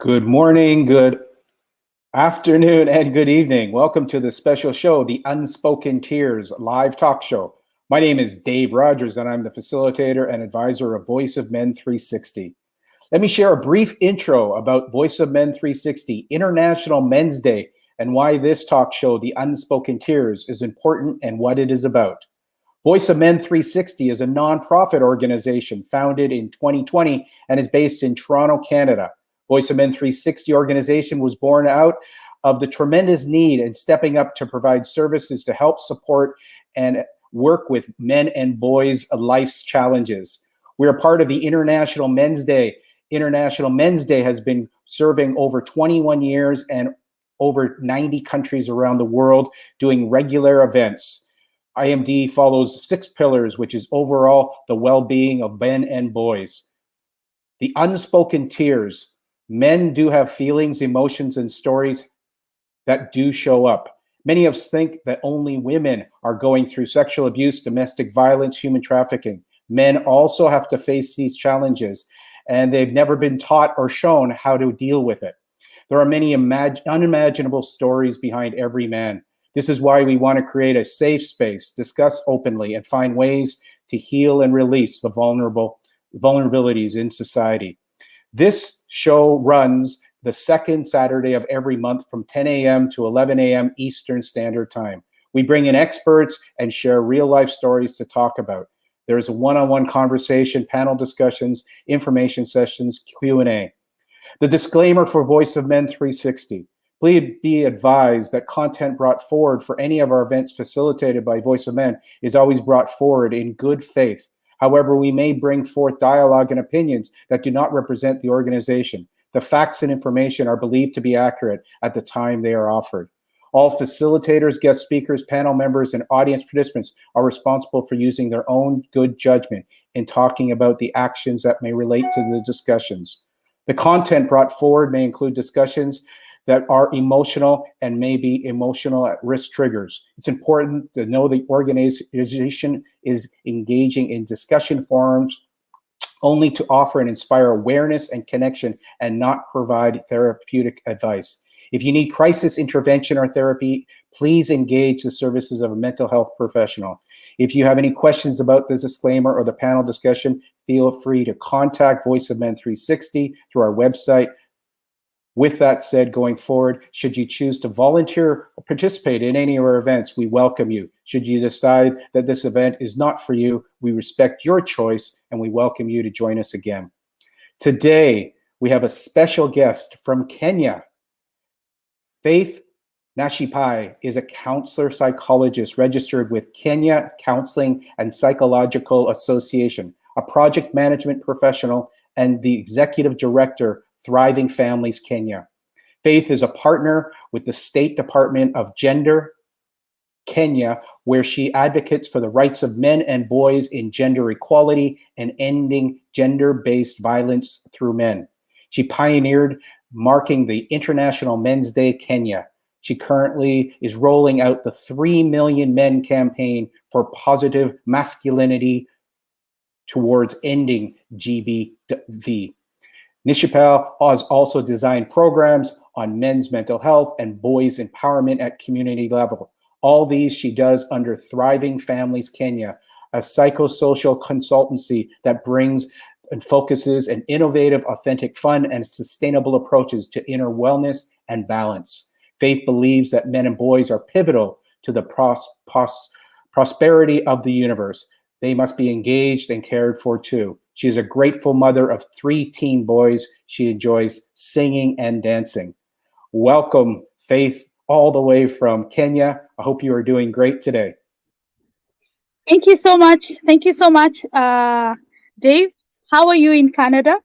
Good morning, good afternoon, and good evening. Welcome to the special show, the Unspoken Tears live talk show. My name is Dave Rogers, and I'm the facilitator and advisor of Voice of Men 360. Let me share a brief intro about Voice of Men 360, International Men's Day, and why this talk show, the Unspoken Tears, is important and what it is about. Voice of Men 360 is a nonprofit organization founded in 2020 and is based in Toronto, Canada. Voice of Men 360 organization was born out of the tremendous need and stepping up to provide services to help support and work with men and boys' life's challenges. We are part of the International Men's Day. International Men's Day has been serving over 21 years and over 90 countries around the world doing regular events. IMD follows 6 pillars, which is overall the well-being of men and boys. The unspoken tears. Men do have feelings, emotions, and stories that do show up. Many of us think that only women are going through sexual abuse, domestic violence, human trafficking. Men also have to face these challenges, and they've never been taught or shown how to deal with it. There are many unimaginable stories behind every man. This is why we want to create a safe space, discuss openly, and find ways to heal and release the vulnerabilities in society. This show runs the second Saturday of every month from 10 a.m. to 11 a.m. Eastern Standard Time. We bring in experts and share real-life stories to talk about. There's a one-on-one conversation, panel discussions, information sessions, Q&A. The disclaimer for Voice of Men 360. Please be advised that content brought forward for any of our events facilitated by Voice of Men is always brought forward in good faith. However, we may bring forth dialogue and opinions that do not represent the organization. The facts and information are believed to be accurate at the time they are offered. All facilitators, guest speakers, panel members, and audience participants are responsible for using their own good judgment in talking about the actions that may relate to the discussions. The content brought forward may include discussions that are emotional and may be emotional at risk triggers. It's important to know the organization is engaging in discussion forums only to offer and inspire awareness and connection and not provide therapeutic advice. If you need crisis intervention or therapy, please engage the services of a mental health professional. If you have any questions about this disclaimer or the panel discussion, feel free to contact Voice of Men 360 through our website. With that said, going forward, should you choose to volunteer or participate in any of our events, we welcome you. Should you decide that this event is not for you, we respect your choice and we welcome you to join us again. Today, we have a special guest from Kenya. Faith Nashipae is a counselor psychologist registered with Kenya Counseling and Psychological Association, a project management professional and the executive director Thriving Families Kenya. Faith is a partner with the State Department of Gender Kenya, where she advocates for the rights of men and boys in gender equality and ending gender-based violence through men. She pioneered marking the International Men's Day Kenya. She currently is rolling out the 3 Million Men campaign for positive masculinity towards ending GBV. Nashipae has also designed programs on men's mental health and boys' empowerment at community level. All these she does under Thriving Families Kenya, a psychosocial consultancy that brings and focuses on innovative, authentic, fun, and sustainable approaches to inner wellness and balance. Faith believes that men and boys are pivotal to the prosperity of the universe. They must be engaged and cared for too. She is a grateful mother of 3 teen boys. She enjoys singing and dancing. Welcome, Faith, all the way from Kenya. I hope you are doing great today. Thank you so much. Thank you so much, Dave. How are you in Canada?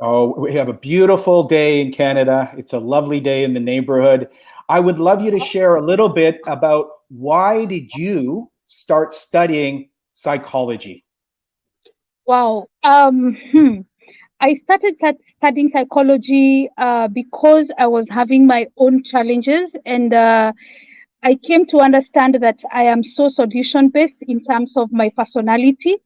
Oh, we have a beautiful day in Canada. It's a lovely day in the neighborhood. I would love you to share a little bit about why did you start studying psychology? Wow. I started studying psychology because I was having my own challenges, and I came to understand that I am so solution-based in terms of my personality.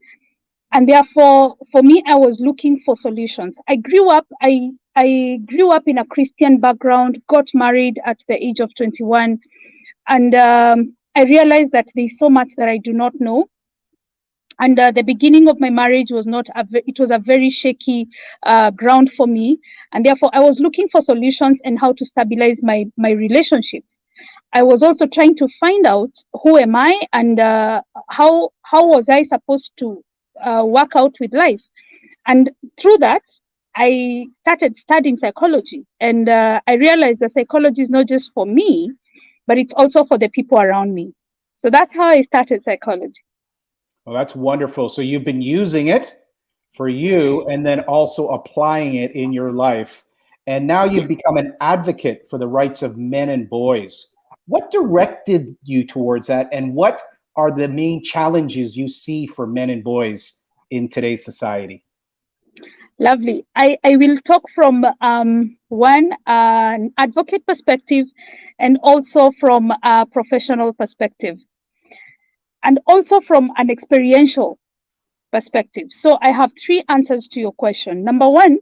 And therefore, for me, I was looking for solutions. I grew up, I I grew up in a Christian background, got married at the age of 21, and I realized that there's so much that I do not know. And the beginning of my marriage was not it was a very shaky ground for me, and therefore I was looking for solutions and how to stabilize my relationships. I was also trying to find out who am I, and how was I supposed to work out with life. And through that, I started studying psychology, and I realized that psychology is not just for me, but it's also for the people around me. So that's how I started psychology. Well, that's wonderful. So you've been using it for you and then also applying it in your life. And now you've become an advocate for the rights of men and boys. What directed you towards that? And what are the main challenges you see for men and boys in today's society? Lovely. I will talk from one an advocate perspective and also from a professional perspective, and also from an experiential perspective. So I have three answers to your question. Number one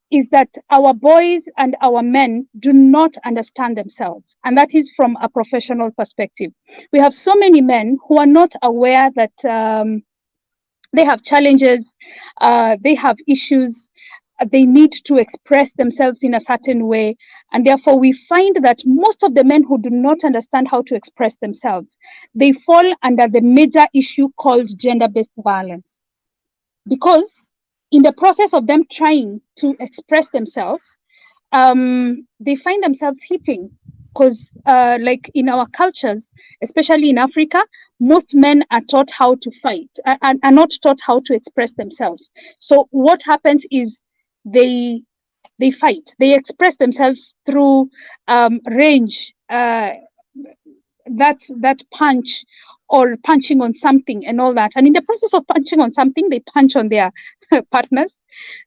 is that our boys and our men do not understand themselves, and that is from a professional perspective. We have so many men who are not aware that they have challenges, they have issues, they need to express themselves in a certain way. And therefore, we find that most of the men who do not understand how to express themselves, they fall under the major issue called gender-based violence. Because in the process of them trying to express themselves, they find themselves hitting. Because like in our cultures, especially in Africa, most men are taught how to fight, are not taught how to express themselves. So what happens is they fight. They express themselves through range, that punch, or punching on something and all that. And in the process of punching on something, they punch on their partners.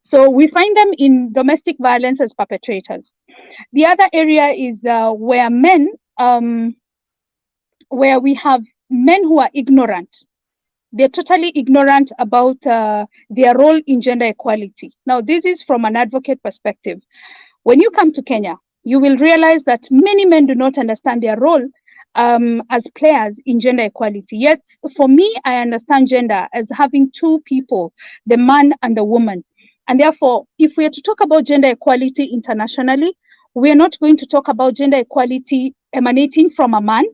So we find them in domestic violence as perpetrators. The other area is where men, where we have men who are ignorant. They're totally ignorant about their role in gender equality. Now, this is from an advocate perspective. When you come to Kenya, you will realize that many men do not understand their role as players in gender equality. Yet, for me, I understand gender as having two people, the man and the woman. And therefore, if we are to talk about gender equality internationally, we are not going to talk about gender equality emanating from a man.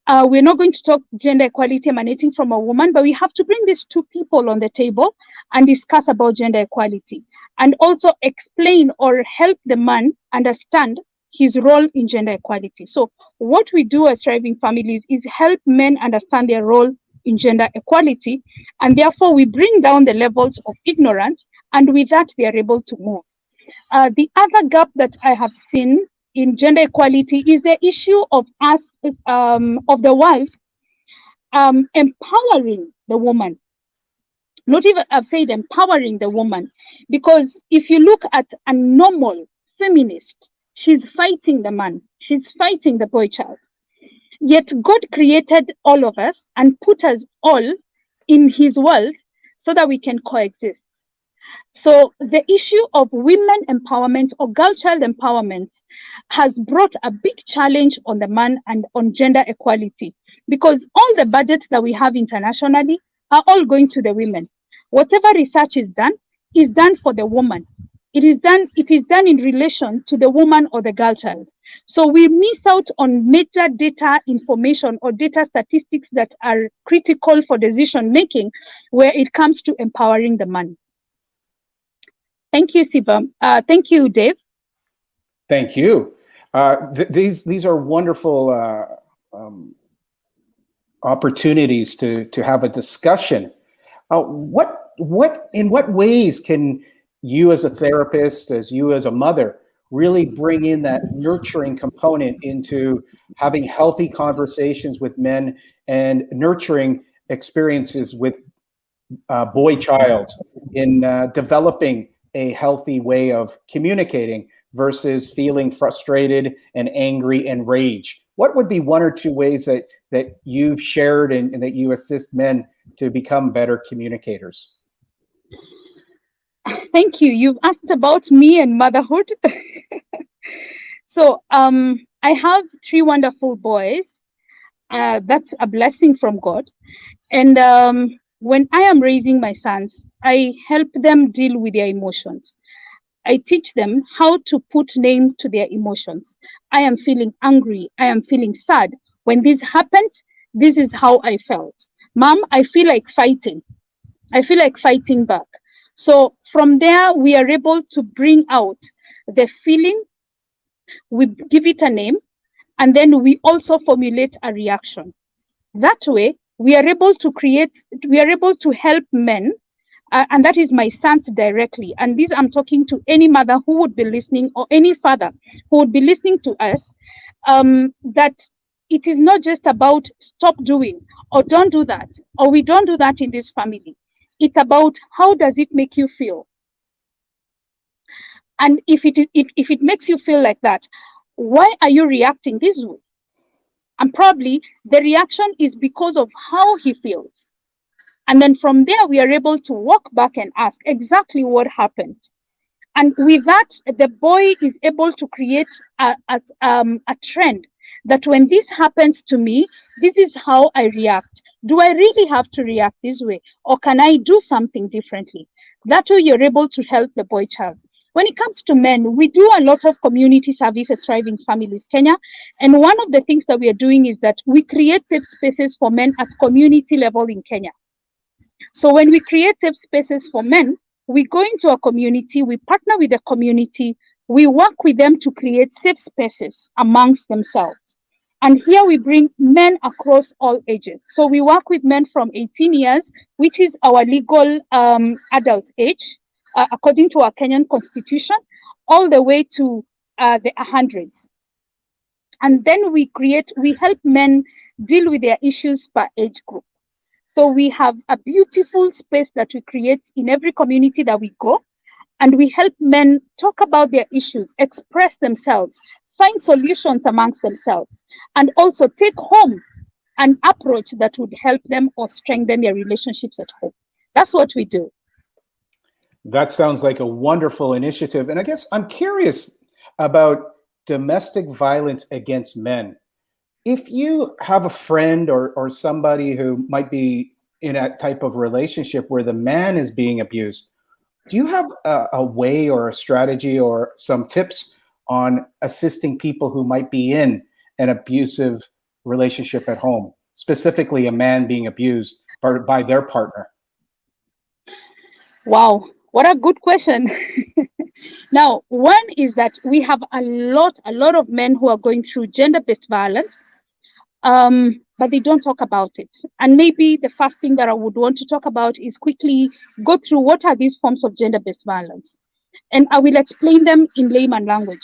We're not going to talk gender equality emanating from a woman, but we have to bring these two people on the table and discuss about gender equality, and also explain or help the man understand his role in gender equality. So what we do as Thriving Families is help men understand their role in gender equality, and therefore we bring down the levels of ignorance, and with that they are able to move. The other gap that I have seen in gender equality is the issue of us, of the world, empowering the woman. Not even, I've said empowering the woman, because if you look at a normal feminist, she's fighting the man, she's fighting the boy child. Yet God created all of us and put us all in his world so that we can coexist. So the issue of women empowerment or girl child empowerment has brought a big challenge on the man and on gender equality, because all the budgets that we have internationally are all going to the women. Whatever research is done for the woman. It is done in relation to the woman or the girl child. So we miss out on major data information or data statistics that are critical for decision making where it comes to empowering the man. Thank you, Siva. Thank you, Dave. Thank you. These are wonderful opportunities to have a discussion. In what ways can you as a therapist, as you as a mother, really bring in that nurturing component into having healthy conversations with men and nurturing experiences with boy child in developing a healthy way of communicating versus feeling frustrated and angry and rage? What would be one or two ways that you've shared and that you assist men to become better communicators? Thank you. You've asked about me and motherhood. So, I have three wonderful boys. That's a blessing from God. And when I am raising my sons, I help them deal with their emotions. I teach them how to put name to their emotions. I am feeling angry. I am feeling sad. When this happened, this is how I felt. Mom, I feel like fighting. I feel like fighting back. So from there, we are able to bring out the feeling, we give it a name, and then we also formulate a reaction. That way, we are able to help men, and that is my sons directly. And this I'm talking to any mother who would be listening, or any father who would be listening to us, that it is not just about stop doing or don't do that, or we don't do that in this family. It's about how does it make you feel? And if it makes you feel like that, why are you reacting this way? And probably the reaction is because of how he feels. And then from there, we are able to walk back and ask exactly what happened. And with that, the boy is able to create a trend that when this happens to me, this is how I react. Do I really have to react this way? Or can I do something differently? That way, you're able to help the boy child. When it comes to men, we do a lot of community service at Thriving Families Kenya. And one of the things that we are doing is that we create safe spaces for men at community level in Kenya. So when we create safe spaces for men, we go into a community, we partner with the community, we work with them to create safe spaces amongst themselves. And here we bring men across all ages. So we work with men from 18 years, which is our legal adult age, according to our Kenyan constitution, all the way to the hundreds. And then we help men deal with their issues per age group. So we have a beautiful space that we create in every community that we go, and we help men talk about their issues, express themselves, find solutions amongst themselves, and also take home an approach that would help them or strengthen their relationships at home. That's what we do. That sounds like a wonderful initiative. And I guess I'm curious about domestic violence against men. If you have a friend or somebody who might be in a type of relationship where the man is being abused, do you have a way or a strategy or some tips on assisting people who might be in an abusive relationship at home, specifically a man being abused by their partner? Wow, what a good question. Now, one is that we have a lot of men who are going through gender-based violence, but they don't talk about it. And maybe the first thing that I would want to talk about is quickly go through what are these forms of gender-based violence. And I will explain them in layman language.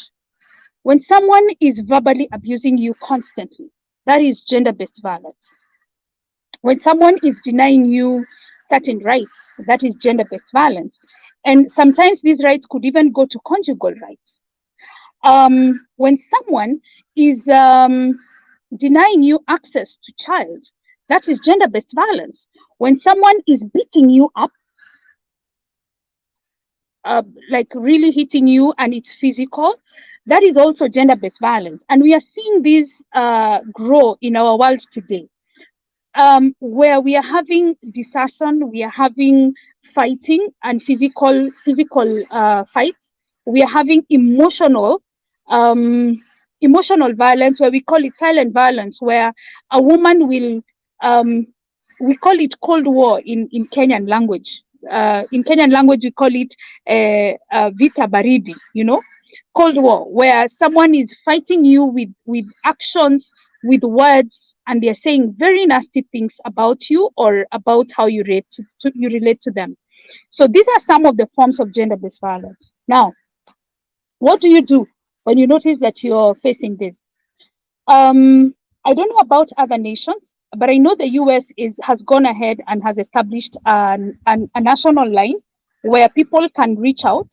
When someone is verbally abusing you constantly, that is gender-based violence. When someone is denying you certain rights, that is gender-based violence. And sometimes these rights could even go to conjugal rights. When someone is denying you access to child, that is gender-based violence. When someone is beating you up, like really hitting you and it's physical, that is also gender-based violence. And we are seeing this grow in our world today, where we are having discussion, we are having fighting and physical fights. We are having emotional violence, where we call it silent violence, where a woman will, we call it cold war in Kenyan language. In Kenyan language, we call it vita baridi, cold war, where someone is fighting you with actions, with words, and they're saying very nasty things about you or about how you relate to them. So these are some of the forms of gender-based violence. Now, what do you do when you notice that you're facing this? I don't know about other nations, but I know the US has gone ahead and has established a national line where people can reach out.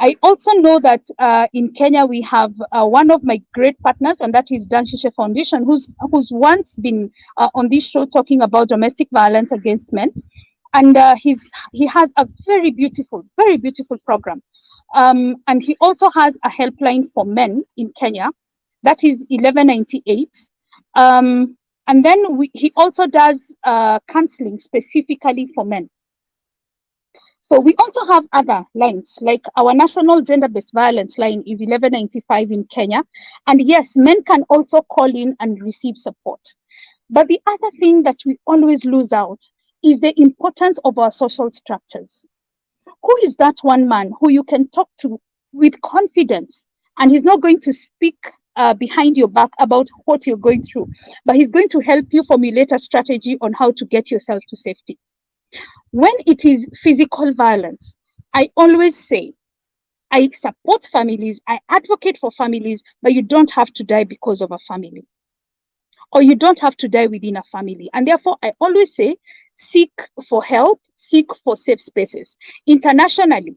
I also know that in Kenya we have one of my great partners, and that is Danshishe Foundation, who's once been on this show talking about domestic violence against men. and he has a very beautiful program. And he also has a helpline for men in Kenya, that is 1198. And then he also does counseling specifically for men. So we also have other lines, like our national gender-based violence line is 1195 in Kenya. And yes, men can also call in and receive support. But the other thing that we always lose out is the importance of our social structures. Who is that one man who you can talk to with confidence, and he's not going to speak behind your back about what you're going through, but he's going to help you formulate a strategy on how to get yourself to safety? When it is physical violence, I always say, I support families, I advocate for families, but you don't have to die because of a family, or you don't have to die within a family. And therefore, I always say, seek for help, seek for safe spaces. Internationally,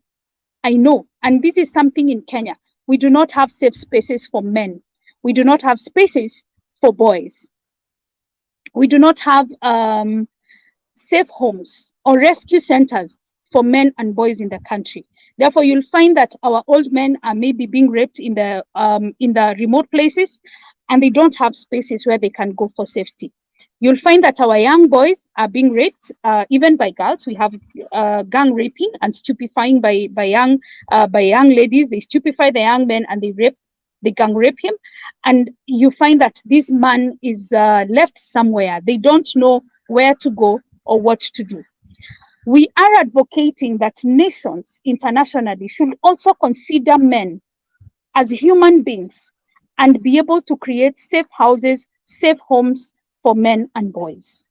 I know, and this is something in Kenya, we do not have safe spaces for men. We do not have spaces for boys. We do not have safe homes or rescue centers for men and boys in the country. Therefore, you'll find that our old men are maybe being raped in the remote places, and they don't have spaces where they can go for safety. You'll find that our young boys are being raped, even by girls. We have gang raping and stupefying by young ladies. They stupefy the young men and they gang rape him. And you find that this man is left somewhere. They don't know where to go or what to do. We are advocating that nations internationally should also consider men as human beings and be able to create safe houses, safe homes for men and boys.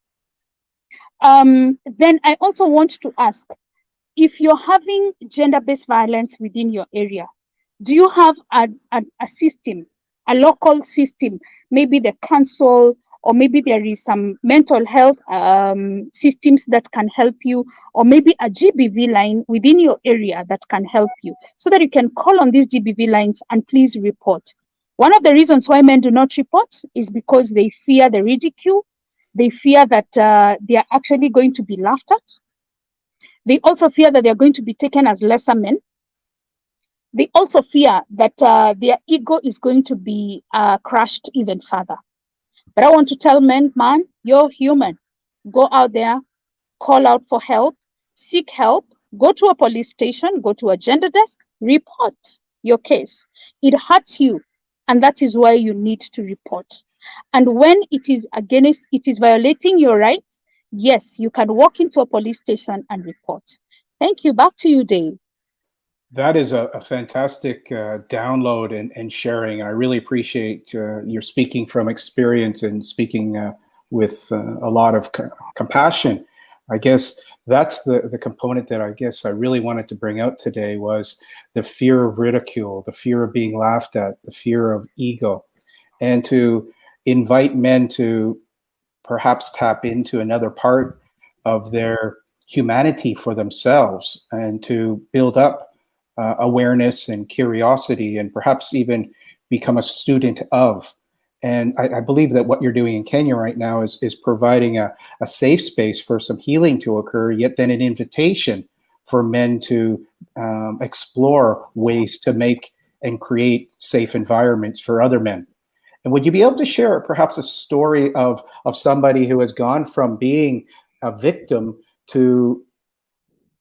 Then I also want to ask, if you're having gender-based violence within your area, do you have a system, a local system, maybe the council, or maybe there is some mental health systems that can help you, or maybe a GBV line within your area that can help you, so that you can call on these GBV lines and please report? One of the reasons why men do not report is because they fear the ridicule. They fear that they are actually going to be laughed at. They also fear that they are going to be taken as lesser men. They also fear that their ego is going to be crushed even further. But I want to tell men, man, you're human. Go out there, call out for help, seek help, go to a police station, go to a gender desk, report your case. It hurts you, and that is why you need to report. And when it is violating your rights, yes, you can walk into a police station and report. Thank you. Back to you, Dave. That is a fantastic download and sharing. I really appreciate your speaking from experience and speaking with a lot of compassion. I guess that's the component that I guess I really wanted to bring out today, was the fear of ridicule, the fear of being laughed at, the fear of ego, and to invite men to perhaps tap into another part of their humanity for themselves, and to build up awareness and curiosity, and perhaps even become a student of. And I believe that what you're doing in Kenya right now is providing a safe space for some healing to occur, yet then an invitation for men to explore ways to make and create safe environments for other men. And would you be able to share perhaps a story of somebody who has gone from being a victim to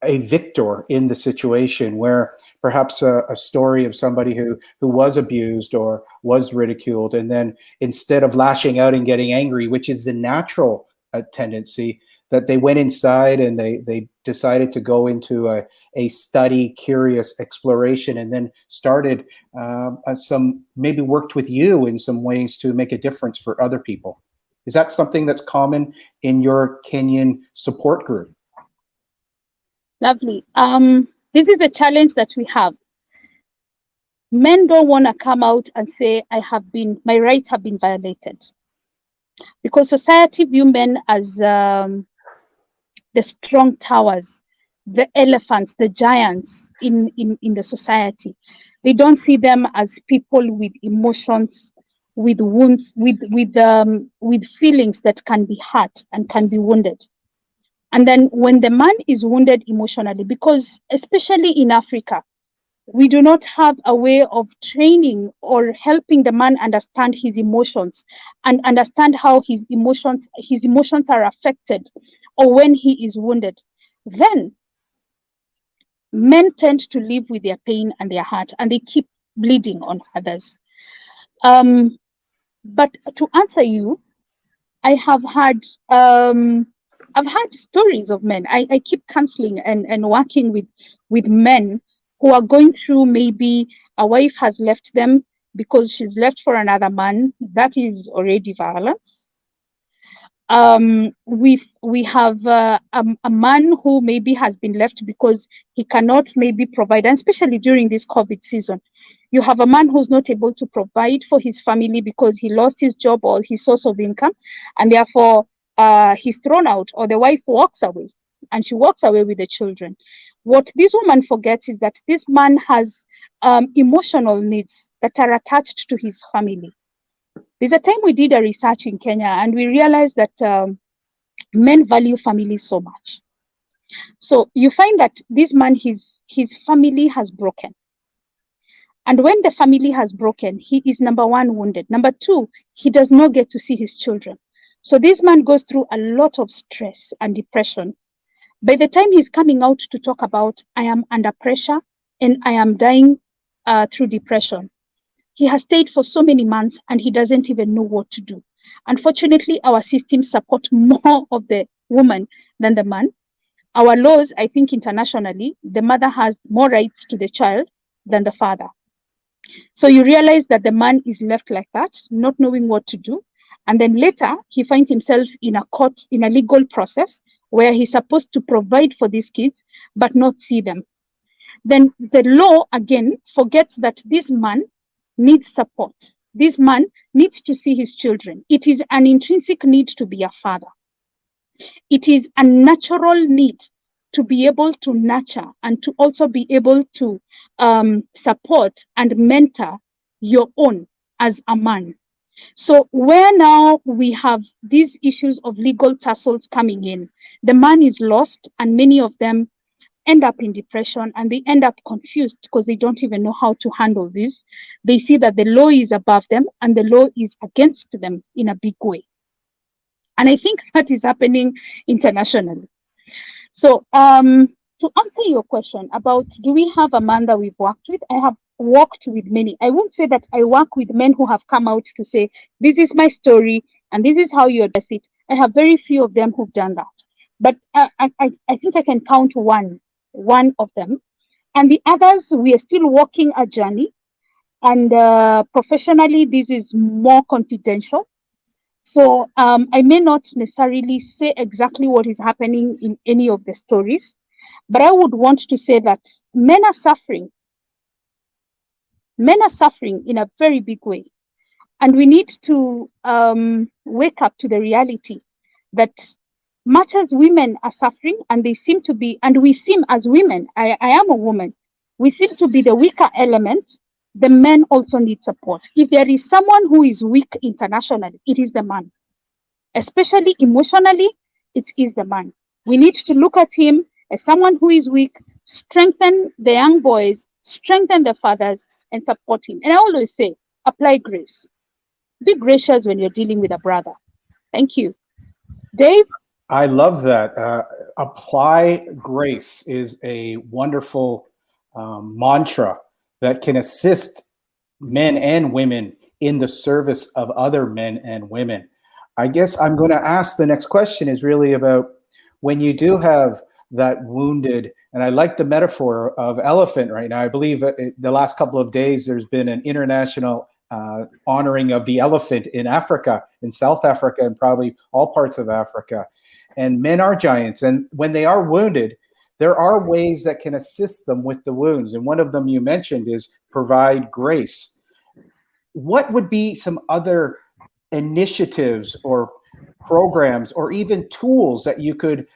a victor in the situation, where perhaps a story of somebody who was abused or was ridiculed, and then instead of lashing out and getting angry, which is the natural tendency, that they went inside and they decided to go into a study, curious exploration, and then started maybe worked with you in some ways to make a difference for other people. Is that something that's common in your Kenyan support group? Lovely. This is a challenge that we have. Men don't want to come out and say, my rights have been violated, because society view men as the strong towers, the elephants, the giants in the society. They don't see them as people with emotions, with wounds, with feelings that can be hurt and can be wounded. And then when the man is wounded emotionally, because especially in Africa, we do not have a way of training or helping the man understand his emotions and understand how his emotions are affected, or when he is wounded, then men tend to live with their pain and their heart, and they keep bleeding on others. But to answer you, I have had I've had stories of men. I keep counseling and working with men who are going through, maybe a wife has left them because she's left for another man. That is already violence. We have a man who maybe has been left because he cannot maybe provide, and especially during this COVID season, you have a man who's not able to provide for his family because he lost his job or his source of income, and therefore he's thrown out, or the wife walks away, and she walks away with the children. What this woman forgets is that this man has emotional needs that are attached to his family. There's a time we did a research in Kenya, and we realized that men value family so much. So you find that this man, his family has broken. And when the family has broken, he is, number one, wounded. Number two, he does not get to see his children. So this man goes through a lot of stress and depression. By the time he's coming out to talk about, I am under pressure and I am dying through depression, he has stayed for so many months and he doesn't even know what to do. Unfortunately, our systems support more of the woman than the man. Our laws, I think internationally, the mother has more rights to the child than the father. So you realize that the man is left like that, not knowing what to do. And then later, he finds himself in a court, in a legal process where he's supposed to provide for these kids, but not see them. Then the law, again, forgets that this man needs support. This man needs to see his children. It is an intrinsic need to be a father. It is a natural need to be able to nurture and to also be able to support and mentor your own as a man. So where now we have these issues of legal tussles coming in, the man is lost, and many of them end up in depression, and they end up confused because they don't even know how to handle this. They see that the law is above them and the law is against them in a big way. And I think that is happening internationally. So to answer your question about, do we have a man that we've worked with? I have worked with many. I won't say that I work with men who have come out to say, this is my story and this is how you address it. I have very few of them who've done that. But I think I can count one of them. And the others, we are still walking a journey. And professionally, this is more confidential. So I may not necessarily say exactly what is happening in any of the stories, but I would want to say that men are suffering. Men are suffering in a very big way. And we need to wake up to the reality that much as women are suffering, and they seem to be, and we seem as women, I am a woman, we seem to be the weaker element, the men also need support. If there is someone who is weak internationally, it is the man. Especially emotionally, it is the man. We need to look at him as someone who is weak, strengthen the young boys, strengthen the fathers, and support him. And I always say, apply grace. Be gracious when you're dealing with a brother. Thank you. Dave? I love that. Apply grace is a wonderful mantra that can assist men and women in the service of other men and women. I guess I'm going to ask the next question is really about when you do have that wounded, and I like the metaphor of elephant right now. I believe the last couple of days there's been an international honoring of the elephant in Africa, in South Africa, and probably all parts of Africa. And men are giants. And when they are wounded, there are ways that can assist them with the wounds. And one of them you mentioned is provide grace. What would be some other initiatives or programs or even tools that you could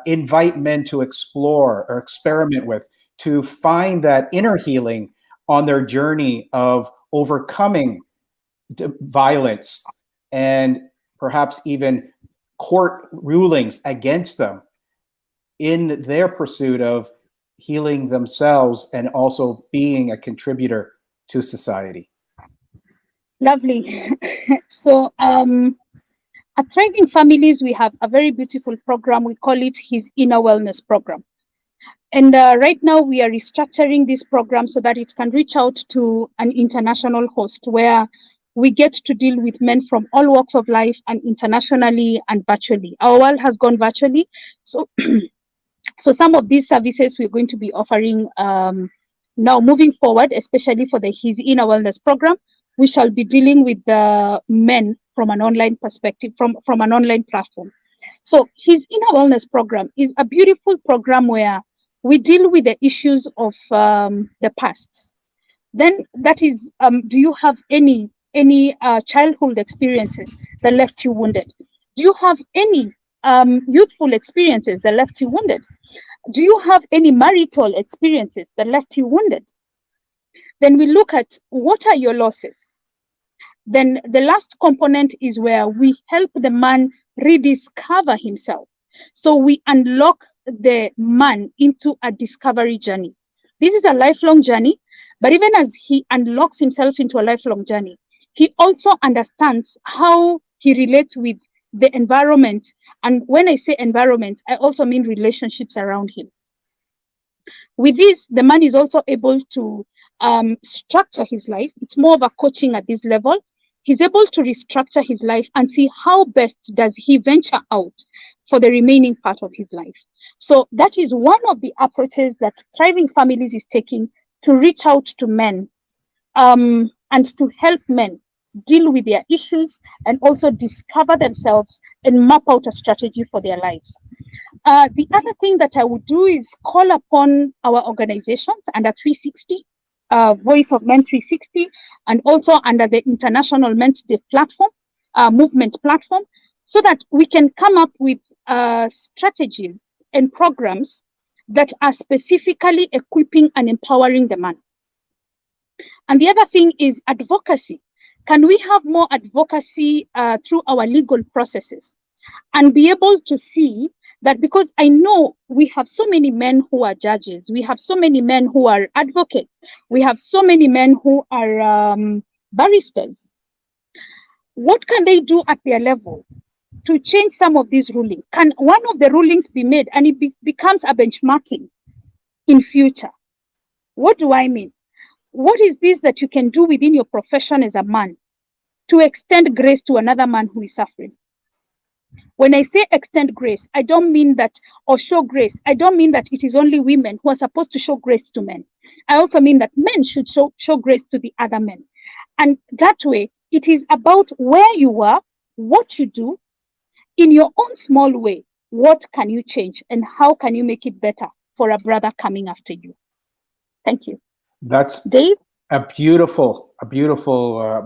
invite men to explore or experiment with to find that inner healing on their journey of overcoming violence and perhaps even court rulings against them in their pursuit of healing themselves and also being a contributor to society? Lovely. So, at Thriving Families, we have a very beautiful program. We call it His Inner Wellness Program. And right now, we are restructuring this program so that it can reach out to an international host where we get to deal with men from all walks of life and internationally and virtually. Our world has gone virtually. So, so some of these services we're going to be offering now moving forward, especially for the His Inner Wellness Program. We shall be dealing with the men from an online perspective, from an online platform. So His Inner Wellness Program is a beautiful program where we deal with the issues of the past. Then that is, do you have any childhood experiences that left you wounded? Do you have any youthful experiences that left you wounded? Do you have any marital experiences that left you wounded? Then we look at what are your losses. Then the last component is where we help the man rediscover himself. So we unlock the man into a discovery journey. This is a lifelong journey, but even as he unlocks himself into a lifelong journey, he also understands how he relates with the environment. And when I say environment, I also mean relationships around him. With this, the man is also able to structure his life. It's more of a coaching at this level. He's able to restructure his life and see how best does he venture out for the remaining part of his life. So that is one of the approaches that Thriving Families is taking to reach out to men and to help men deal with their issues and also discover themselves and map out a strategy for their lives. The other thing that I would do is call upon our organizations under 360, Voice of Men 360, and also under the International Men's Day platform, movement platform, so that we can come up with strategies and programs that are specifically equipping and empowering the man. And the other thing is advocacy. Can we have more advocacy through our legal processes and be able to see that, because I know we have so many men who are judges, we have so many men who are advocates, we have so many men who are barristers. What can they do at their level to change some of these rulings? Can one of the rulings be made and it becomes a benchmarking in future? What do I mean? What is this that you can do within your profession as a man to extend grace to another man who is suffering? When I say extend grace, I don't mean that, or show grace, I don't mean that it is only women who are supposed to show grace to men. I also mean that men should show grace to the other men. And that way, it is about where you are, what you do, in your own small way. What can you change and how can you make it better for a brother coming after you? Thank you. That's Dave? a beautiful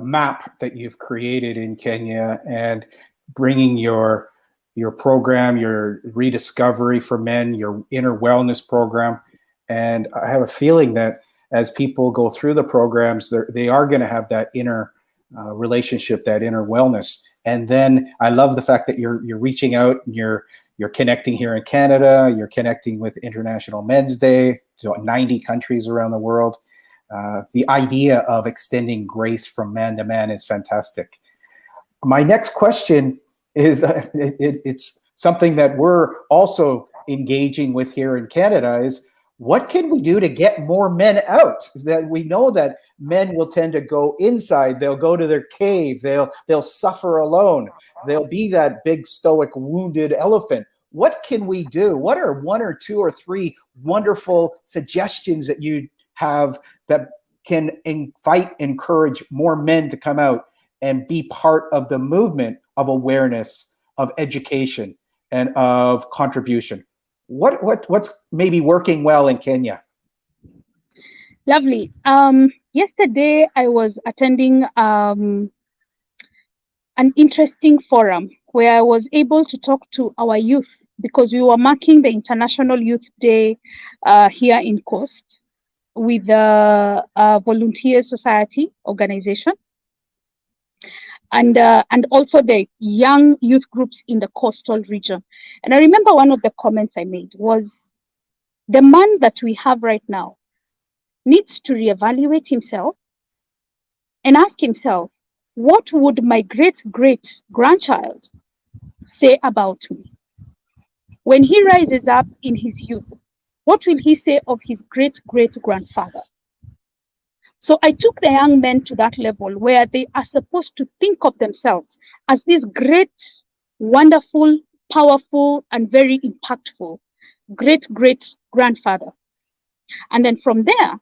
map that you've created in Kenya, and bringing your program, your rediscovery for men, your inner wellness program. And I have a feeling that as people go through the programs, they are going to have that inner relationship, that inner wellness. And then I love the fact that you're reaching out and you're connecting here in Canada, you're connecting with International Men's Day to 90 countries around the world. The idea of extending grace from man to man is fantastic. My next question is, it's something that we're also engaging with here in Canada, is what can we do to get more men out? That we know that men will tend to go inside, they'll go to their cave, they'll suffer alone, they'll be that big stoic wounded elephant. What can we do? What are one or two or three wonderful suggestions that you have that can encourage more men to come out and be part of the movement of awareness, of education, and of contribution? What's maybe working well in Kenya? Lovely. Yesterday I was attending an interesting forum where I was able to talk to our youth, because we were marking the International Youth Day here in Coast with the Volunteer Society organization. and also the young youth groups in the coastal region. And I remember one of the comments I made was, the man that we have right now needs to reevaluate himself and ask himself, what would my great great grandchild say about me? When he rises up in his youth, what will he say of his great great grandfather? So I took the young men to that level where they are supposed to think of themselves as this great, wonderful, powerful, and very impactful great great grandfather. And then from there,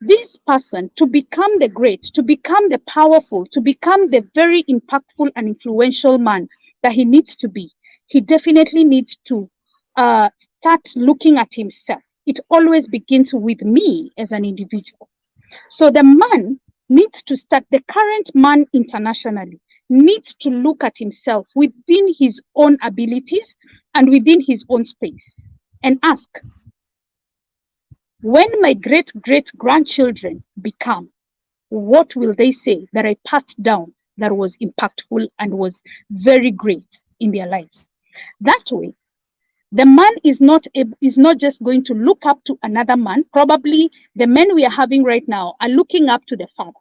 this person, to become the great, to become the powerful, to become the very impactful and influential man that he needs to be, he definitely needs to start looking at himself. It always begins with me as an individual. So the man needs to start, the current man internationally needs to look at himself within his own abilities and within his own space and ask, when my great great grandchildren become, what will they say that I passed down that was impactful and was very great in their lives? That way, the man is not just going to look up to another man. Probably the men we are having right now are looking up to the father.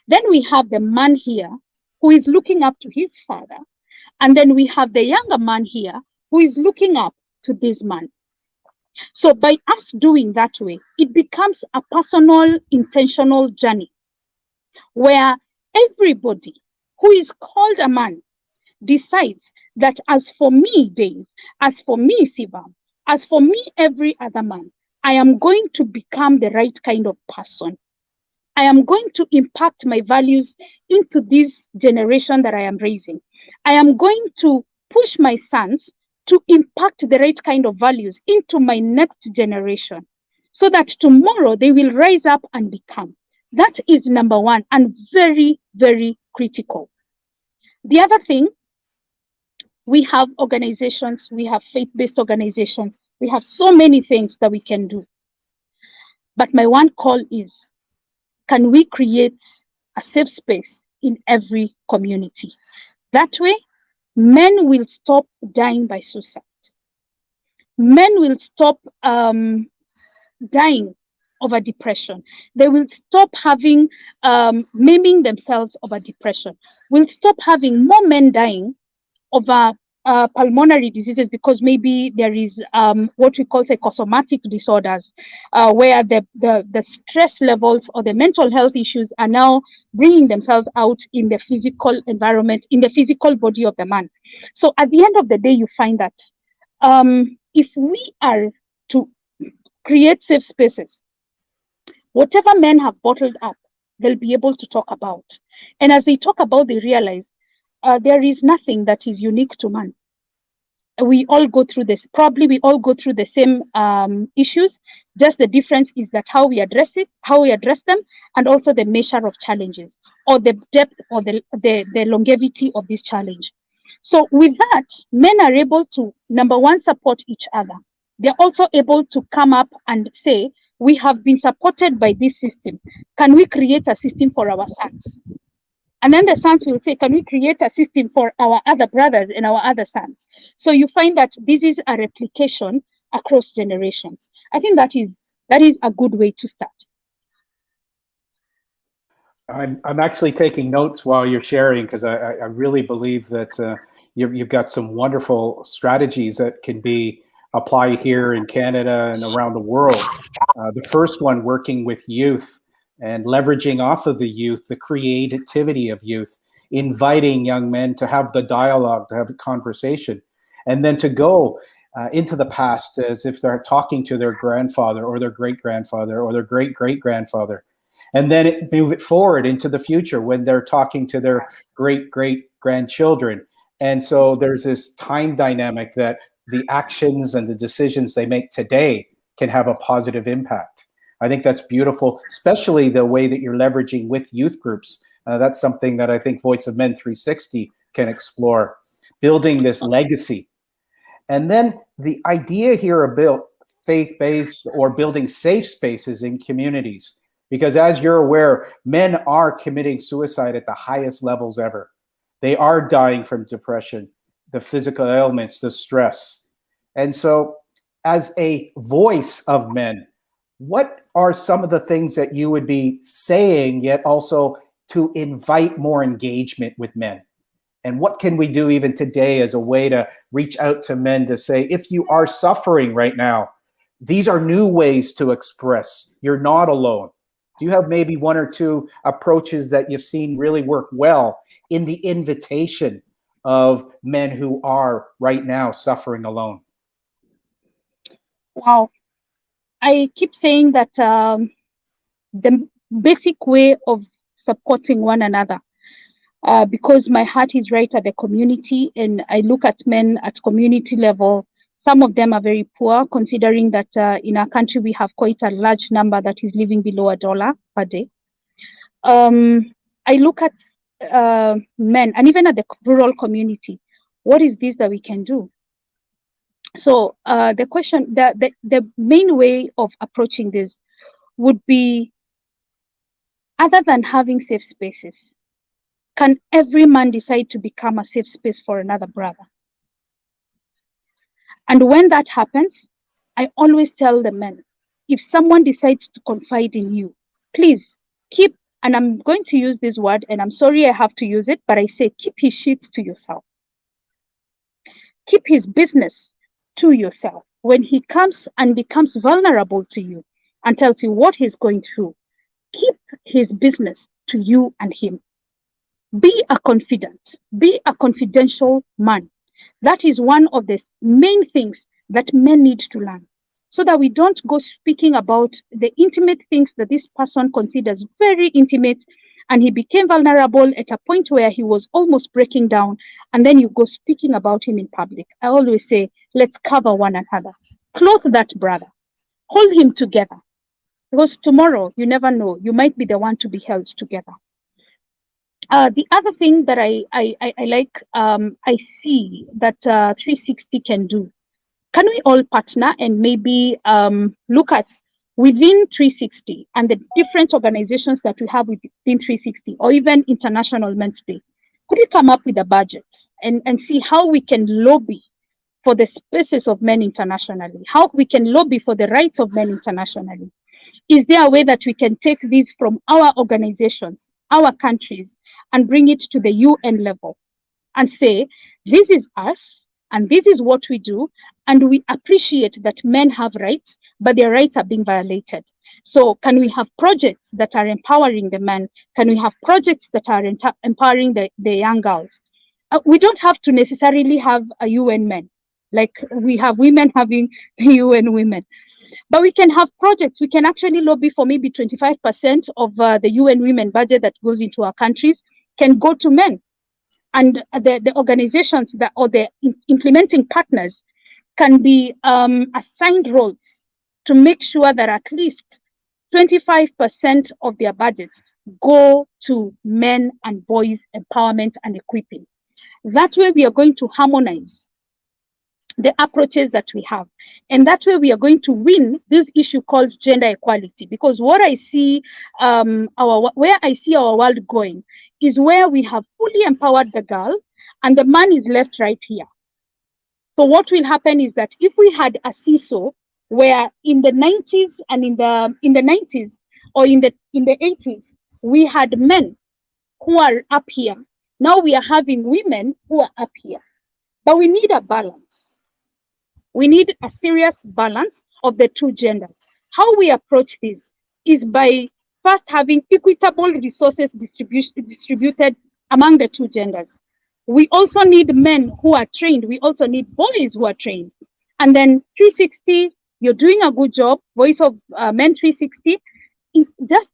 Then we have the man here who is looking up to his father. And then we have the younger man here who is looking up to this man. So by us doing that way, it becomes a personal, intentional journey where everybody who is called a man decides that as for me, Dave, as for me, Sivam, as for me, every other man, I am going to become the right kind of person. I am going to impact my values into this generation that I am raising. I am going to push my sons to impact the right kind of values into my next generation so that tomorrow they will rise up and become. That is number one and very, very critical. The other thing, we have organizations, we have faith-based organizations, we have so many things that we can do. But my one call is, can we create a safe space in every community? That way, men will stop dying by suicide. Men will stop dying over depression. They will stop having maiming themselves over depression. We'll stop having more men dying over pulmonary diseases because maybe there is what we call psychosomatic disorders, where the stress levels or the mental health issues are now bringing themselves out in the physical environment, in the physical body of the man. So at the end of the day, you find that if we are to create safe spaces, whatever men have bottled up, they'll be able to talk about. And as they talk about, they realize there is nothing that is unique to man. We all go through this. Probably we all go through the same issues. Just the difference is that how we address it, how we address them, and also the measure of challenges or the depth or the longevity of this challenge. So with that, men are able to, number one, support each other. They're also able to come up and say, we have been supported by this system. Can we create a system for our sons? And then the sons will say, can we create a system for our other brothers and our other sons? So you find that this is a replication across generations. I think that is a good way to start. I'm actually taking notes while you're sharing because I really believe that you've got some wonderful strategies that can be applied here in Canada and around the world. The first one, working with youth and leveraging off of the youth, the creativity of youth, inviting young men to have the dialogue, to have the conversation, and then to go into the past as if they're talking to their grandfather or their great-grandfather or their great-great-grandfather, and then move it forward into the future when they're talking to their great-great-grandchildren. And so there's this time dynamic that the actions and the decisions they make today can have a positive impact. I think that's beautiful, especially the way that you're leveraging with youth groups. That's something that I think Voice of Men 360 can explore, building this legacy. And then the idea here about faith-based or building safe spaces in communities, Because as you're aware, men are committing suicide at the highest levels ever. They are dying from depression, the physical ailments, the stress. And so, as a voice of men, what are some of the things that you would be saying, yet also to invite more engagement with men? And what can we do even today as a way to reach out to men to say, if you are suffering right now, these are new ways to express. You're not alone. Do you have maybe one or two approaches that you've seen really work well in the invitation of men who are right now suffering alone? Wow. I keep saying that the basic way of supporting one another, because my heart is right at the community, and I look at men at community level. Some of them are very poor, considering that in our country we have quite a large number that is living below $1 per day. I look at men, and even at the rural community, what is this that we can do? So the question, the main way of approaching this would be, other than having safe spaces, can every man decide to become a safe space for another brother? And when that happens, I always tell the men, if someone decides to confide in you, please keep, and I'm going to use this word, and I'm sorry I have to use it, but I say keep his shit to yourself. Keep his business to yourself. When he comes and becomes vulnerable to you and tells you what he's going through, keep his business to you and him. Be a confidant, be a confidential man. That is one of the main things that men need to learn, so that we don't go speaking about the intimate things that this person considers very intimate, and he became vulnerable at a point where he was almost breaking down, and then you go speaking about him in public. I always say, let's cover one another. Clothe that brother. Hold him together. Because tomorrow, you never know, you might be the one to be held together. The other thing that I like, I see that 360 can do. Can we all partner and maybe look at within 360 and the different organizations that we have within 360, or even International Men's Day? Could we come up with a budget and see how we can lobby for the spaces of men internationally, how we can lobby for the rights of men internationally? Is there a way that we can take these from our organizations, our countries, and bring it to the UN level and say, this is us, and this is what we do, and we appreciate that men have rights, but their rights are being violated. So can we have projects that are empowering the men? Can we have projects that are empowering the young girls? We don't have to necessarily have a UN men, like we have women having UN women. But we can have projects. We can actually lobby for maybe 25% of the UN women budget that goes into our countries can go to men. And the organizations that, or the implementing partners, can be assigned roles to make sure that at least 25% of their budgets go to men and boys empowerment and equipping. That way we are going to harmonize the approaches that we have. And that way we are going to win this issue called gender equality. Because what I see, where I see our world going is where we have fully empowered the girl and the man is left right here. So what will happen is that if we had a seesaw where in the 90s and in the 90s or in the 80s, we had men who are up here. Now we are having women who are up here. But we need a balance. We need a serious balance of the two genders. How we approach this is by first having equitable resources distributed among the two genders. We also need men who are trained. We also need boys who are trained. And then 360, you're doing a good job. Voice of Men 360, just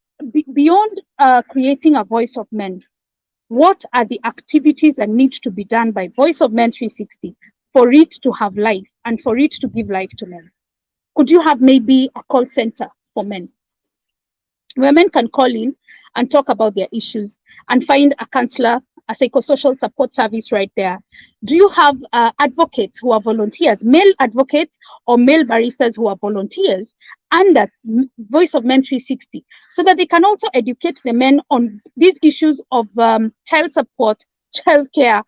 beyond creating a voice of men, what are the activities that need to be done by Voice of Men 360 for it to have life and for it to give life to men? Could you have maybe a call center for men, where men can call in and talk about their issues and find a counselor, a psychosocial support service right there? Do you have advocates who are volunteers, male advocates or male baristas who are volunteers, under Voice of Men 360, so that they can also educate the men on these issues of child support, child care,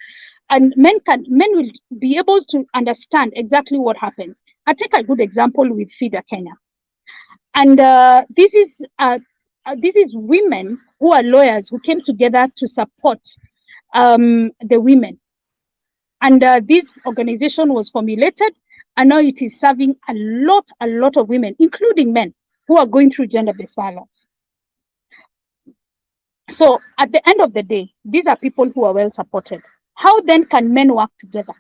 and men will be able to understand exactly what happens. I take a good example with FIDA Kenya, and this is women who are lawyers who came together to support the women, and this organization was formulated, and now it is serving a lot of women, including men, who are going through gender-based violence. So at the end of the day, these are people who are well supported. How then can men work together?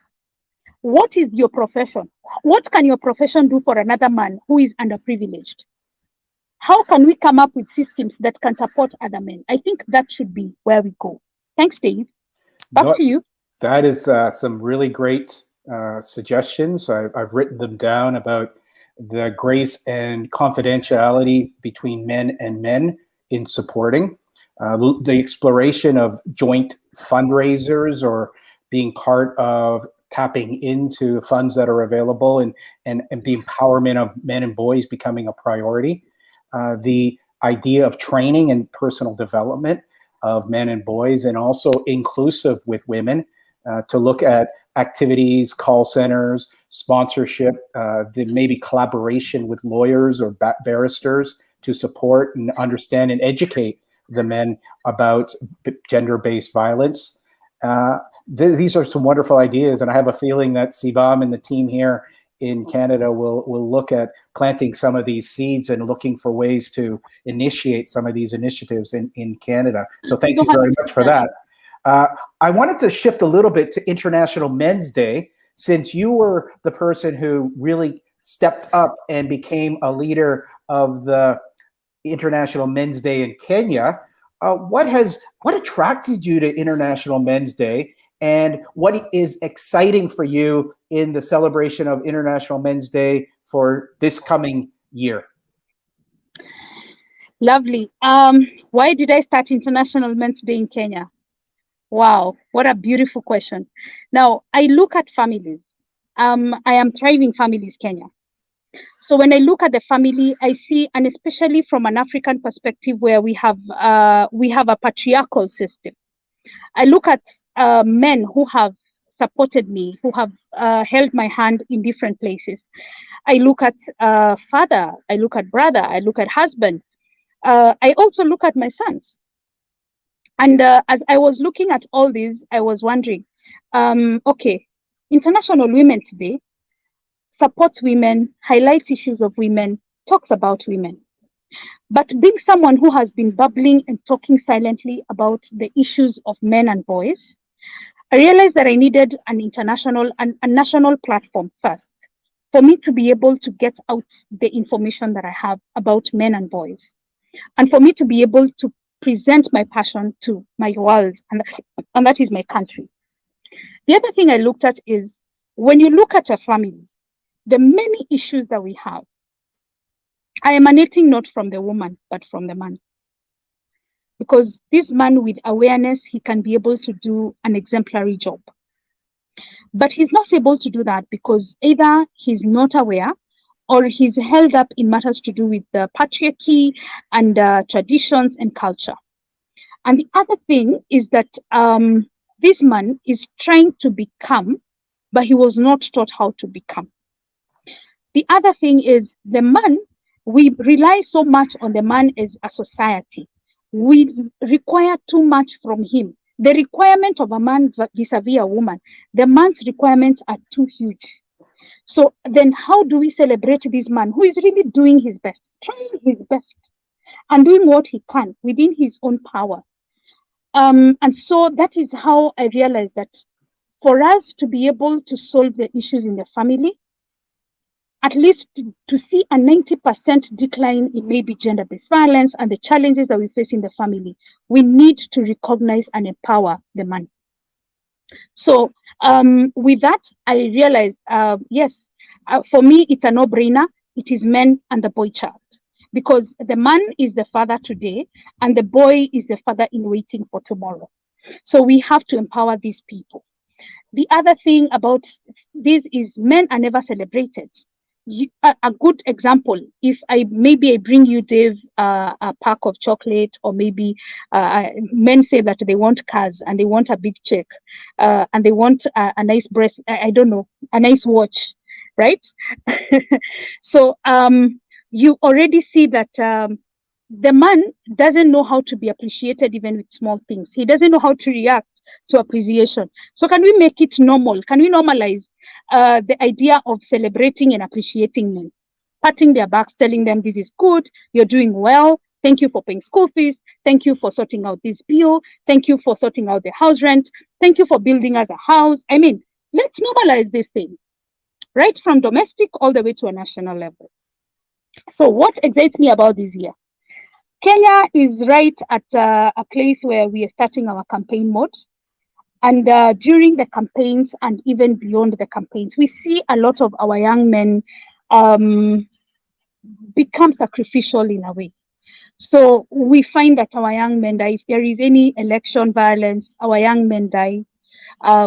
What is your profession? What can your profession do for another man who is underprivileged? How can we come up with systems that can support other men? I think that should be where we go. Thanks, Dave. Back to you. That is some really great suggestions. I've written them down about the grace and confidentiality between men and men in supporting the exploration of joint fundraisers or being part of tapping into funds that are available and the empowerment of men and boys becoming a priority. The idea of training and personal development of men and boys, and also inclusive with women, to look at activities, call centers, sponsorship, maybe collaboration with lawyers or barristers to support and understand and educate the men about gender-based violence. These are some wonderful ideas, and I have a feeling that Sivam and the team here in Canada will look at planting some of these seeds and looking for ways to initiate some of these initiatives in Canada. So thank you very much for that. I wanted to shift a little bit to International Men's Day, since you were the person who really stepped up and became a leader of the International Men's Day in Kenya. What attracted you to International Men's Day, and what is exciting for you in the celebration of International Men's Day for this coming year? Lovely. Why did I start International Men's Day in Kenya? Wow, what a beautiful question. Now, I look at families. I am Thriving Families Kenya. So when I look at the family, I see, and especially from an African perspective, where we have a patriarchal system. I look at men who have supported me, who have held my hand in different places. I look at father, I look at brother, I look at husband. I also look at my sons. And as I was looking at all these, I was wondering, okay, International Women's Day supports women, highlights issues of women, talks about women. But being someone who has been bubbling and talking silently about the issues of men and boys, I realized that I needed a national platform first for me to be able to get out the information that I have about men and boys, and for me to be able to present my passion to my world, and that is my country. The other thing I looked at is, when you look at a family, the many issues that we have are emanating not from the woman, but from the man. Because this man with awareness, he can be able to do an exemplary job. But he's not able to do that because either he's not aware, or he's held up in matters to do with the patriarchy and traditions and culture. And the other thing is that this man is trying to become, but he was not taught how to become. The other thing is, the man, we rely so much on the man as a society. We require too much from him. The requirement of a man vis-a-vis a woman, the man's requirements are too huge. So then how do we celebrate this man who is really doing his best, trying his best, and doing what he can within his own power? And so that is how I realized that for us to be able to solve the issues in the family, at least to see a 90% decline in maybe gender-based violence and the challenges that we face in the family, we need to recognize and empower the man. So with that, I realized, yes, for me, it's a no-brainer. It is men and the boy child, because the man is the father today and the boy is the father in waiting for tomorrow. So we have to empower these people. The other thing about this is, men are never celebrated. a good example, if I bring you, Dave, a pack of chocolate, or maybe men say that they want cars and they want a big check, and they want a nice breast, I don't know, a nice watch, right? So you already see that the man doesn't know how to be appreciated even with small things. He doesn't know how to react to appreciation. So can we make it normal? Can we normalize the idea of celebrating and appreciating men, patting their backs, telling them this is good, you're doing well, thank you for paying school fees, thank you for sorting out this bill, thank you for sorting out the house rent, thank you for building us a house. I mean, let's normalize this thing, right from domestic all the way to a national level. So what excites me about this year? Kenya is right at a place where we are starting our campaign mode. And during the campaigns and even beyond the campaigns, we see a lot of our young men become sacrificial in a way. So we find that our young men die. If there is any election violence, our young men die.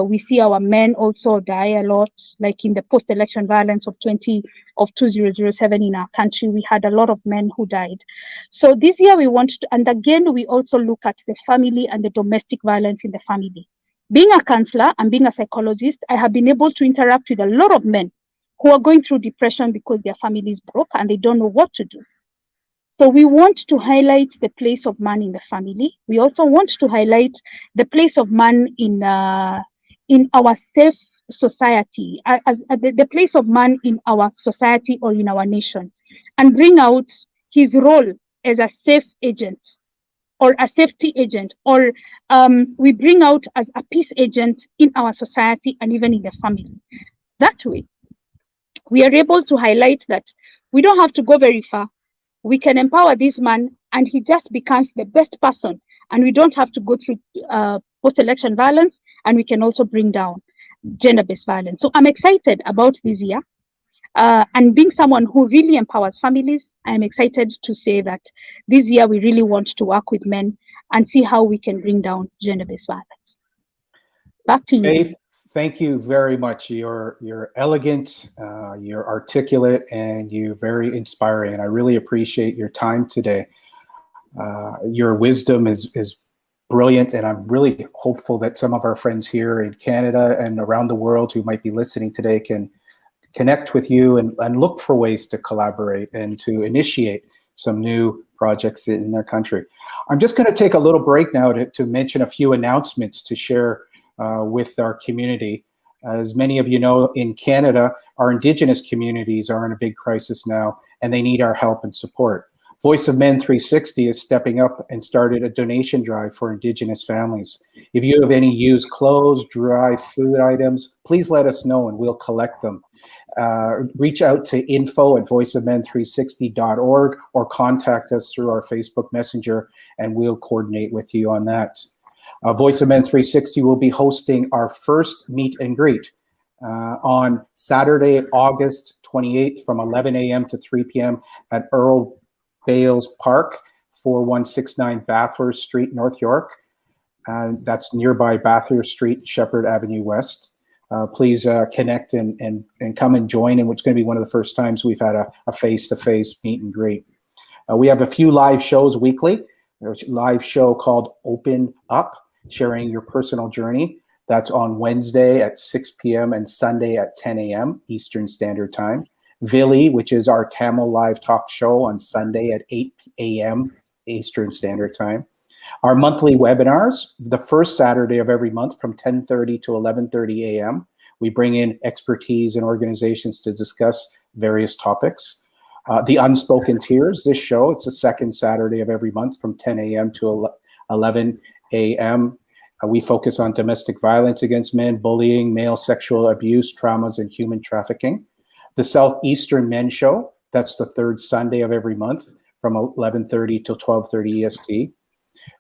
We see our men also die a lot, like in the post-election violence of 2007 in our country, we had a lot of men who died. So this year we want to, and again, we also look at the family and the domestic violence in the family. Being a counselor and being a psychologist, I have been able to interact with a lot of men who are going through depression because their family is broke and they don't know what to do. So we want to highlight the place of man in the family. We also want to highlight the place of man in our safe society, the place of man in our society or in our nation, and bring out his role as a safe agent or a safety agent, or we bring out as a peace agent in our society and even in the family. That way, we are able to highlight that we don't have to go very far. We can empower this man and he just becomes the best person, and we don't have to go through post-election violence, and we can also bring down gender-based violence. So I'm excited about this year. And being someone who really empowers families, I'm excited to say that this year we really want to work with men and see how we can bring down gender-based violence. Back to you. Faith, thank you very much. You're elegant, you're articulate, and you're very inspiring. And I really appreciate your time today. Your wisdom is brilliant, and I'm really hopeful that some of our friends here in Canada and around the world who might be listening today can connect with you and look for ways to collaborate and to initiate some new projects in their country. I'm just going to take a little break now to mention a few announcements to share with our community. As many of you know, in Canada, our Indigenous communities are in a big crisis now, and they need our help and support. Voice of Men 360 is stepping up and started a donation drive for Indigenous families. If you have any used clothes, dry food items, please let us know and we'll collect them. Reach out to info@voiceofmen360.org or contact us through our Facebook Messenger, and we'll coordinate with you on that. Voice of Men 360 will be hosting our first meet and greet on Saturday, August 28th from 11 a.m. to 3 p.m. at Earl Bales Park, 4169 Bathurst Street, North York. That's nearby Bathurst Street, Shepherd Avenue West. Please connect and come and join, and it's going to be one of the first times we've had a face-to-face meet and greet. We have a few live shows weekly. There's a live show called Open Up, sharing your personal journey. That's on Wednesday at 6 p.m. and Sunday at 10 a.m. Eastern Standard Time. Vili, which is our Tamil live talk show, on Sunday at 8 a.m. Eastern Standard Time. Our monthly webinars, the first Saturday of every month from 10:30 to 11:30 a.m. We bring in expertise and organizations to discuss various topics. The Unspoken Tears, this show, it's the second Saturday of every month from 10 a.m. to 11 a.m. We focus on domestic violence against men, bullying, male sexual abuse, traumas, and human trafficking. The Southeastern Men Show, that's the third Sunday of every month from 11:30 till 12:30 EST.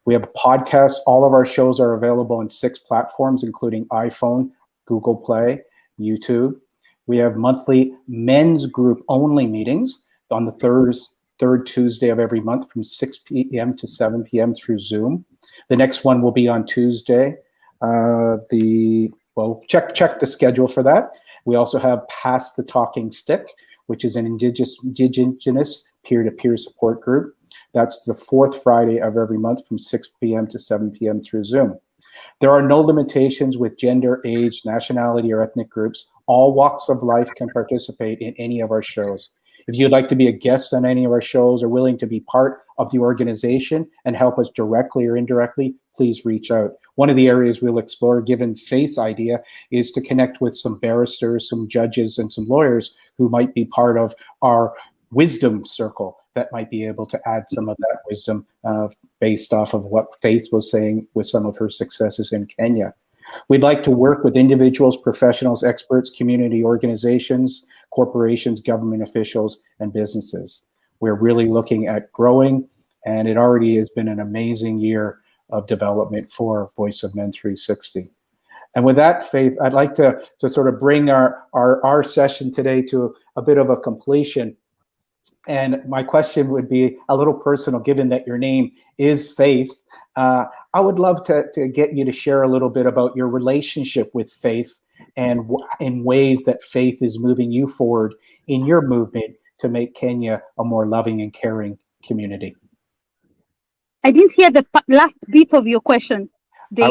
We have podcasts. All of our shows are available on 6 platforms, including iPhone, Google Play, YouTube. We have monthly men's group only meetings on the third Tuesday of every month from 6 p.m. to 7 p.m. through Zoom. The next one will be on Tuesday. Check the schedule for that. We also have Pass the Talking Stick, which is an indigenous peer-to-peer support group. That's the fourth Friday of every month from 6 p.m. to 7 p.m. through Zoom. There are no limitations with gender, age, nationality, or ethnic groups. All walks of life can participate in any of our shows. If you'd like to be a guest on any of our shows or willing to be part of the organization and help us directly or indirectly, please reach out. One of the areas we'll explore, given Faith's idea, is to connect with some barristers, some judges, and some lawyers who might be part of our wisdom circle that might be able to add some of that wisdom based off of what Faith was saying with some of her successes in Kenya. We'd like to work with individuals, professionals, experts, community organizations, corporations, government officials, and businesses. We're really looking at growing, and it already has been an amazing year of development for Voice of Men 360. And with that, Faith, I'd like to sort of bring our session today to a bit of a completion. And my question would be a little personal, given that your name is Faith. I would love to get you to share a little bit about your relationship with Faith and in ways that Faith is moving you forward in your movement to make Kenya a more loving and caring community. I didn't hear the last bit of your question, Dave. I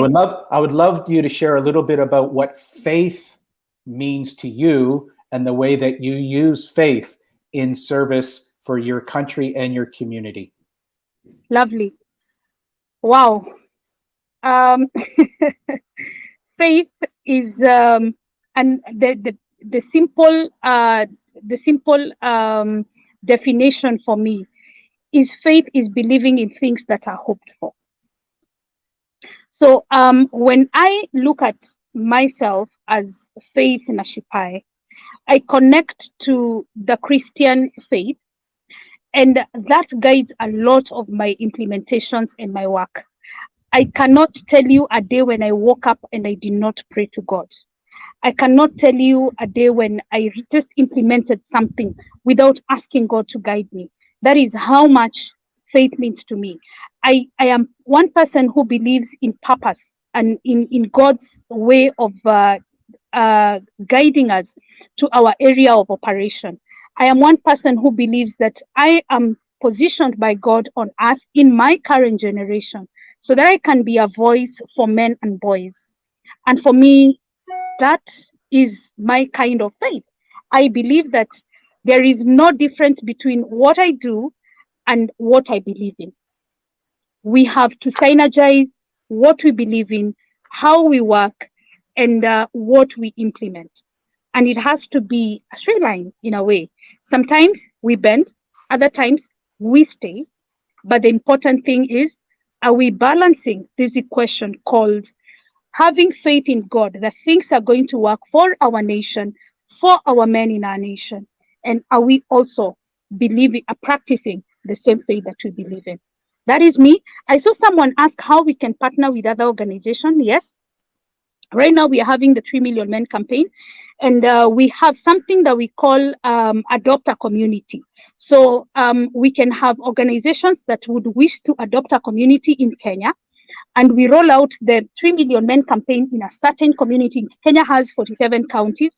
would love you to share a little bit about what faith means to you and the way that you use faith in service for your country and your community. Lovely. Wow. Faith is and the simple definition for me is faith is believing in things that are hoped for. So when I look at myself as Faith Nashipae, I connect to the Christian faith, and that guides a lot of my implementations and my work. I cannot tell you a day when I woke up and I did not pray to God. I cannot tell you a day when I just implemented something without asking God to guide me. That is how much faith means to me. I am one person who believes in purpose and in God's way of guiding us to our area of operation. I am one person who believes that I am positioned by God on earth in my current generation so that I can be a voice for men and boys. And for me, that is my kind of faith. I believe that there is no difference between what I do and what I believe in. We have to synergize what we believe in, how we work, and what we implement. And it has to be a straight line in a way. Sometimes we bend, other times we stay. But the important thing is, are we balancing this equation called having faith in God that things are going to work for our nation, for our men in our nation? And are we also practicing the same faith that we believe in? That is me. I saw someone ask how we can partner with other organizations. Yes. Right now, we are having the 3 Million Men campaign, and we have something that we call adopt a community. So we can have organizations that would wish to adopt a community in Kenya, and we roll out the 3 Million Men campaign in a certain community. Kenya has 47 counties.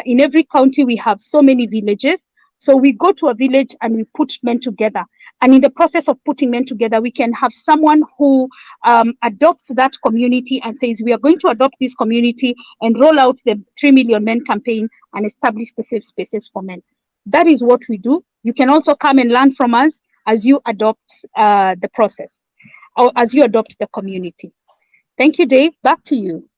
In every county, we have so many villages. So we go to a village and we put men together. And in the process of putting men together, we can have someone who adopts that community and says, we are going to adopt this community and roll out the 3 Million Men campaign and establish the safe spaces for men. That is what we do. You can also come and learn from us as you adopt the process or as you adopt the community. Thank you, Dave. Back to you.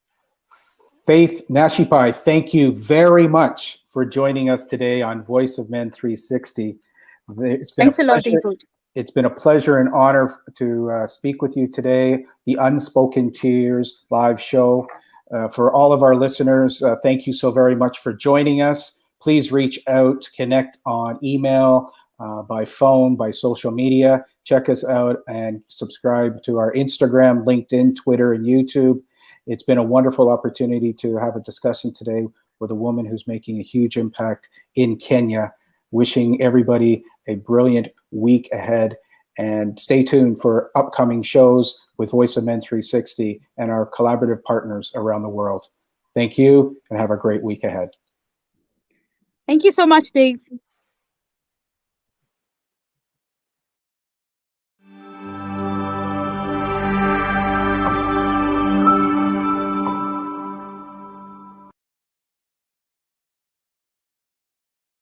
Faith Nashipae, thank you very much for joining us today on Voice of Men 360. Thanks a lot, David. It's been a pleasure and honor to speak with you today. The Unspoken Tears live show. For all of our listeners, thank you so very much for joining us. Please reach out, connect on email, by phone, by social media. Check us out and subscribe to our Instagram, LinkedIn, Twitter, and YouTube. It's been a wonderful opportunity to have a discussion today with a woman who's making a huge impact in Kenya. Wishing everybody a brilliant week ahead, and stay tuned for upcoming shows with Voice of Men 360 and our collaborative partners around the world. Thank you and have a great week ahead. Thank you so much, Dave.